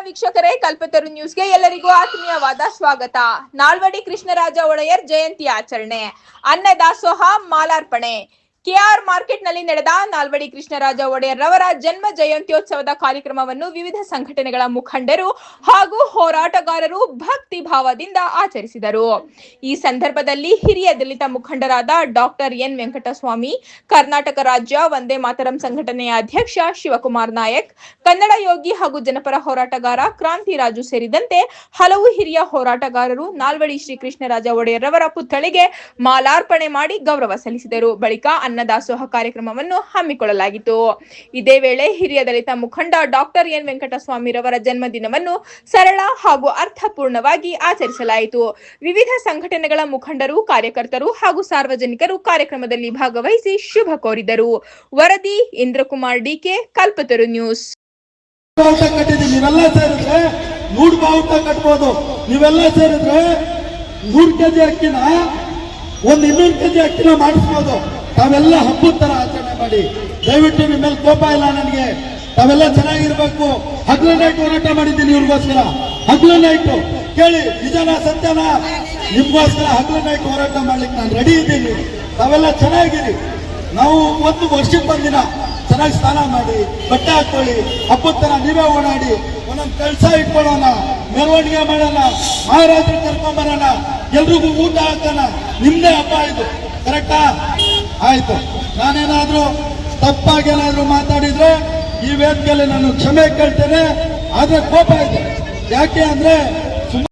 ವೀಕ್ಷಕರೇ, ಕಲ್ಪತರು ನ್ಯೂಸ್ಗೆ ಎಲ್ಲರಿಗೂ ಆತ್ಮೀಯವಾದ ಸ್ವಾಗತ. ನಾಲ್ವಡಿ ಕೃಷ್ಣರಾಜ ಒಡೆಯರ್ ಜಯಂತಿ ಆಚರಣೆ, ಅನ್ನದಾಸೋಹ, ಮಾಲಾರ್ಪಣೆ. ಕೆಆರ್ ಮಾರ್ಕೆಟ್ನಲ್ಲಿ ನಡೆದ ನಾಲ್ವಡಿ ಕೃಷ್ಣರಾಜ ಒಡೆಯರ್ ರವರ ಜನ್ಮ ಜಯಂತ್ಯೋತ್ಸವದ ಕಾರ್ಯಕ್ರಮವನ್ನು ವಿವಿಧ ಸಂಘಟನೆಗಳ ಮುಖಂಡರು ಹಾಗೂ ಹೋರಾಟಗಾರರು ಭಕ್ತಿ ಭಾವದಿಂದ ಆಚರಿಸಿದರು. ಈ ಸಂದರ್ಭದಲ್ಲಿ ಹಿರಿಯ ದಲಿತ ಮುಖಂಡರಾದ ಡಾಕ್ಟರ್ ಎನ್ ವೆಂಕಟಸ್ವಾಮಿ, ಕರ್ನಾಟಕ ರಾಜ್ಯ ವಂದೇ ಮಾತರಂ ಸಂಘಟನೆಯ ಅಧ್ಯಕ್ಷ ಶಿವಕುಮಾರ್ ನಾಯಕ್, ಕನ್ನಡ ಯೋಗಿ ಹಾಗೂ ಜನಪರ ಹೋರಾಟಗಾರ ಕ್ರಾಂತಿರಾಜು ಸೇರಿದಂತೆ ಹಲವು ಹಿರಿಯ ಹೋರಾಟಗಾರರು ನಾಲ್ವಡಿ ಶ್ರೀ ಕೃಷ್ಣರಾಜ ಒಡೆಯರ್ ರವರ ಪುತ್ಥಳಿಗೆ ಮಾಲಾರ್ಪಣೆ ಮಾಡಿ ಗೌರವ ಸಲ್ಲಿಸಿದರು. ಬಳಿಕ ಅನ್ನದಾಸೋಹ ಕಾರ್ಯಕ್ರಮವನ್ನು ಹಮ್ಮಿಕೊಳ್ಳಲಾಗಿತ್ತು. ಇದೇ ವೇಳೆ ಹಿರಿಯ ದಲಿತ ಮುಖಂಡ ಡಾಕ್ಟರ್ ಎನ್ ವೆಂಕಟಸ್ವಾಮಿ ರವರ ಜನ್ಮದಿನವನ್ನು ಸರಳ ಹಾಗೂ ಅರ್ಥಪೂರ್ಣವಾಗಿ ಆಚರಿಸಲಾಯಿತು. ವಿವಿಧ ಸಂಘಟನೆಗಳ ಮುಖಂಡರು, ಕಾರ್ಯಕರ್ತರು ಹಾಗೂ ಸಾರ್ವಜನಿಕರು ಕಾರ್ಯಕ್ರಮದಲ್ಲಿ ಭಾಗವಹಿಸಿ ಶುಭ ಕೋರಿದರು. ವರದಿ ಇಂದ್ರಕುಮಾರ್ ಡಿಕೆ, ಕಲ್ಪತರು ನ್ಯೂಸ್. ನೀವೆಲ್ಲ ಸೇರಿದ್ರೆ 100 ಬಾವುಟ ಕಟ್ಬೋದು. ನೀವೆಲ್ಲ ಸೇರಿದ್ರೆ 100 ಕೆಜಿ ಅಕ್ಕಿನ 200 ಕೆಜಿ ಅಕ್ಕಿನ ಮಾಡಿಸ್ಬೋದು. ತಾವೆಲ್ಲ ಹಬ್ಬದ ತರ ಆಚರಣೆ ಮಾಡಿ. ದಯವಿಟ್ಟು ನಿಮ್ಮಲ್ಲಿ ಕೋಪ ಇಲ್ಲ ನನಗೆ. ತಾವೆಲ್ಲ ಚೆನ್ನಾಗಿರ್ಬೇಕು. ಹಗ್ಲು ನೈಟ್ ಹೋರಾಟ ಮಾಡಿದ್ದೀನಿ ಇವ್ರಿಗೋಸ್ಕರ. ಹಗ್ಲು ನೈಟ್ ಕೇಳಿ, ನಿಜನ ಸತ್ಯನ? ನಿಮ್ಗೋಸ್ಕರ ಹಗ್ಲು ನೈಟ್ ಹೋರಾಟ ಮಾಡ್ಲಿಕ್ಕೆ ನಾನು ರೆಡಿ ಇದ್ದೀನಿ. ತಾವೆಲ್ಲ ಚೆನ್ನಾಗಿರಿ. ನಾವು ಒಂದು ವರ್ಷಕ್ಕೆ ಬಂದಿನ ಚೆನ್ನಾಗಿ ಸ್ನಾನ ಮಾಡಿ, ಬಟ್ಟೆ ಹಾಕೊಳ್ಳಿ, ಹಬ್ಬದ ತರ ನೀವೇ ಓಡಾಡಿ, ಒಂದೊಂದು ಕೆಲಸ ಇಟ್ಕೊಳ್ಳೋಣ, ಮೆರವಣಿಗೆ ಮಾಡೋಣ, ಮಹಾರಾಜರು ಕರ್ಕೊಂಡ್ ಬರೋಣ, ಎಲ್ರಿಗೂ ಊಟ ಹಾಕೋಣ. ನಿಮ್ದೇ ಹಬ್ಬ ಇದು, ಕರೆಕ್ಟಾ? ಆಯ್ತು. ನಾನೇನಾದ್ರೂ ತಪ್ಪಾಗೇನಾದ್ರೂ ಮಾತಾಡಿದ್ರೆ ಈ ವೇದಿಕೆಯಲ್ಲಿ ನಾನು ಕ್ಷಮೆ ಕೇಳ್ತೇನೆ. ಆದ್ರೆ ಕೋಪ ಇದೆ. ಯಾಕೆ ಅಂದ್ರೆ